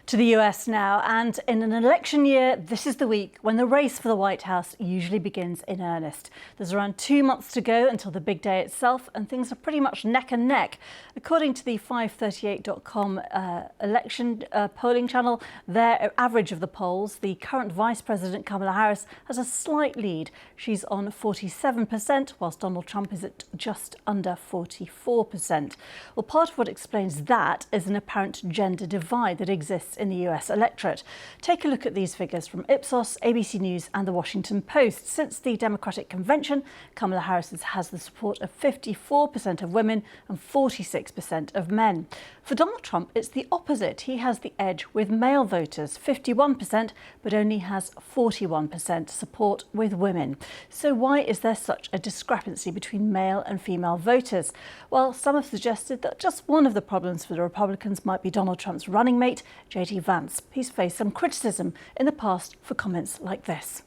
To the US now, and in an election year, this is the week when the race for the White House usually begins in earnest. There's around 2 months to go until the big day itself, and things are pretty much neck and neck. According to the 538.com election polling channel, their average of the polls, the current Vice President Kamala Harris has a slight lead. She's on 47%, whilst Donald Trump is at just under 44%. Well, part of what explains that is an apparent gender divide that exists in the US electorate. Take a look at these figures from Ipsos, ABC News and The Washington Post. Since the Democratic convention, Kamala Harris has the support of 54% of women and 46% of men. For Donald Trump, it's the opposite. He has the edge with male voters, 51%, but only has 41% support with women. So why is there such a discrepancy between male and female voters? Well, some have suggested that just one of the problems for the Republicans might be Donald Trump's running mate, J.D. Vance. He's faced some criticism in the past for comments like this.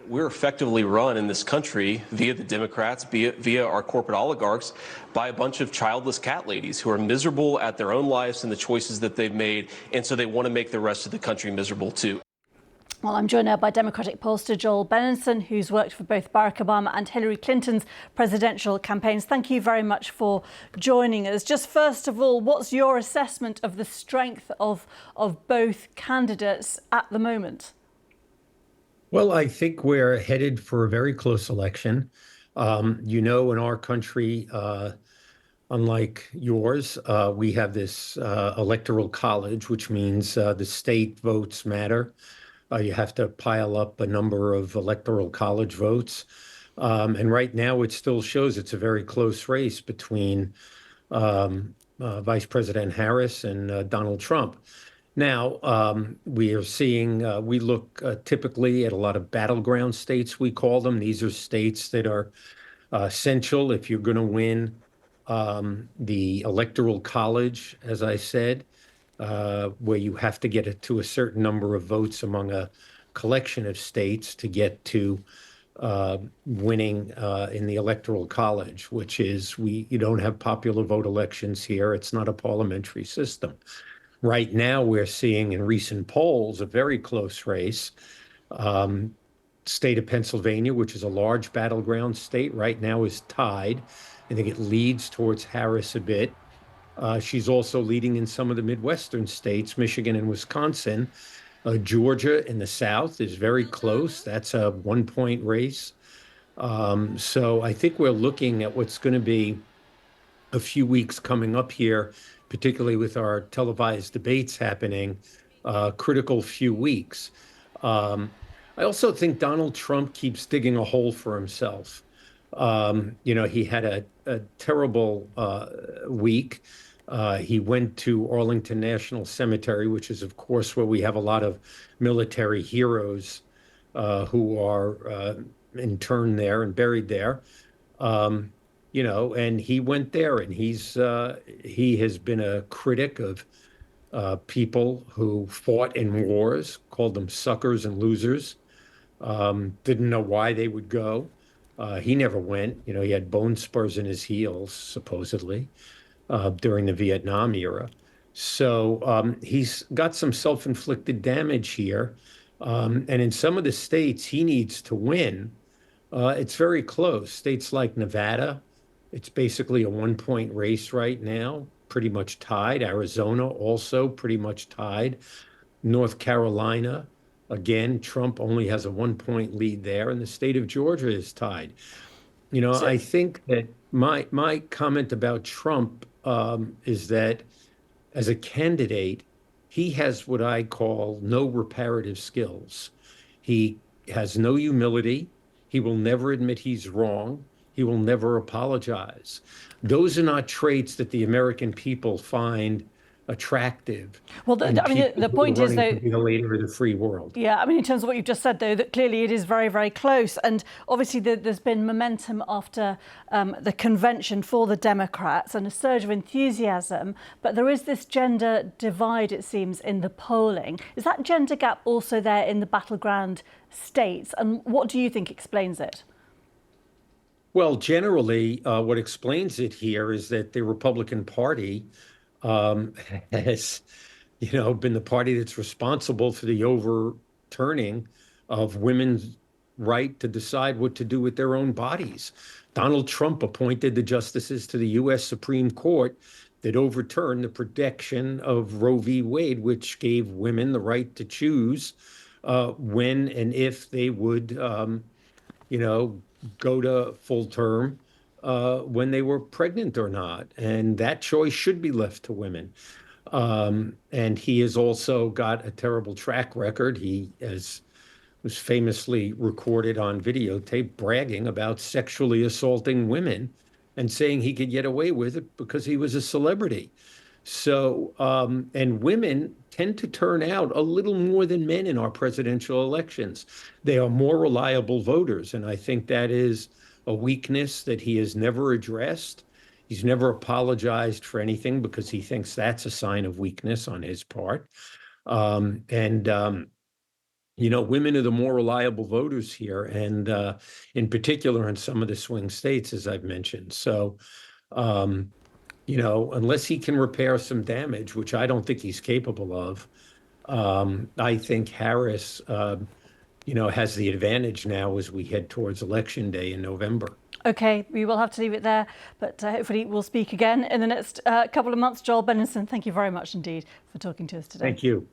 We're effectively run in this country via the Democrats, via our corporate oligarchs, by a bunch of childless cat ladies who are miserable at their own lives and the choices that they've made. And so they want to make the rest of the country miserable, too. Well, I'm joined now by Democratic pollster Joel Benenson, who's worked for both Barack Obama and Hillary Clinton's presidential campaigns. Thank you very much for joining us. Just first of all, what's your assessment of the strength of both candidates at the moment? Well, I think we're headed for a very close election. In our country, unlike yours, we have this electoral college, which means the state votes matter. You have to pile up a number of electoral college votes. And right now, it still shows it's a very close race between Vice President Harris and Donald Trump. Now, we are seeing, we look typically at a lot of battleground states, we call them. These are states that are essential if you're going to win the electoral college, as I said, where you have to get it to a certain number of votes among a collection of states to get to winning in the electoral college, which is you don't have popular vote elections here. It's not a parliamentary system. Right now, we're seeing in recent polls a very close race. State of Pennsylvania, which is a large battleground state, right now is tied. I think it leads towards Harris a bit. She's also leading in some of the Midwestern states, Michigan and Wisconsin. Georgia in the South is very close. That's a 1-point race. So I think we're looking at what's going to be a few weeks coming up here, particularly with our televised debates happening, critical few weeks. I also think Donald Trump keeps digging a hole for himself. He had a terrible week. He went to Arlington National Cemetery, which is, of course, where we have a lot of military heroes who are interned there and buried there. And he went there, and he has been a critic of people who fought in wars, called them suckers and losers, didn't know why they would go. He never went. He had bone spurs in his heels, supposedly, during the Vietnam era. So he's got some self-inflicted damage here. And in some of the states he needs to win, it's very close. States like Nevada, it's basically a 1-point race right now, pretty much tied. Arizona also pretty much tied. North Carolina, again, Trump only has a 1-point lead there, and the state of Georgia is tied. I think that my comment about Trump is that as a candidate, he has what I call no reparative skills. He has no humility. He will never admit he's wrong. He will never apologize. Those are not traits that the American people find attractive. Well, the point is, though, the leader of the free world. Yeah, in terms of what you've just said, though, that clearly it is very, very close. And obviously there's been momentum after the convention for the Democrats and a surge of enthusiasm. But there is this gender divide, it seems, in the polling. Is that gender gap also there in the battleground states? And what do you think explains it? Well, generally, what explains it here is that the Republican Party has been the party that's responsible for the overturning of women's right to decide what to do with their own bodies. Donald Trump appointed the justices to the U.S. Supreme Court that overturned the protection of Roe v. Wade, which gave women the right to choose when and if they would, go to full term when they were pregnant or not. And that choice should be left to women. And he has also got a terrible track record. He was famously recorded on videotape bragging about sexually assaulting women and saying he could get away with it because he was a celebrity. So, and women tend to turn out a little more than men in our presidential elections. They are more reliable voters. And I think that is a weakness that he has never addressed. He's never apologized for anything because he thinks that's a sign of weakness on his part. Women are the more reliable voters here, and in particular in some of the swing states, as I've mentioned. So, unless he can repair some damage, which I don't think he's capable of, I think Harris, has the advantage now as we head towards Election Day in November. Okay, we will have to leave it there, but hopefully we'll speak again in the next couple of months. Joel Benenson, thank you very much indeed for talking to us today. Thank you.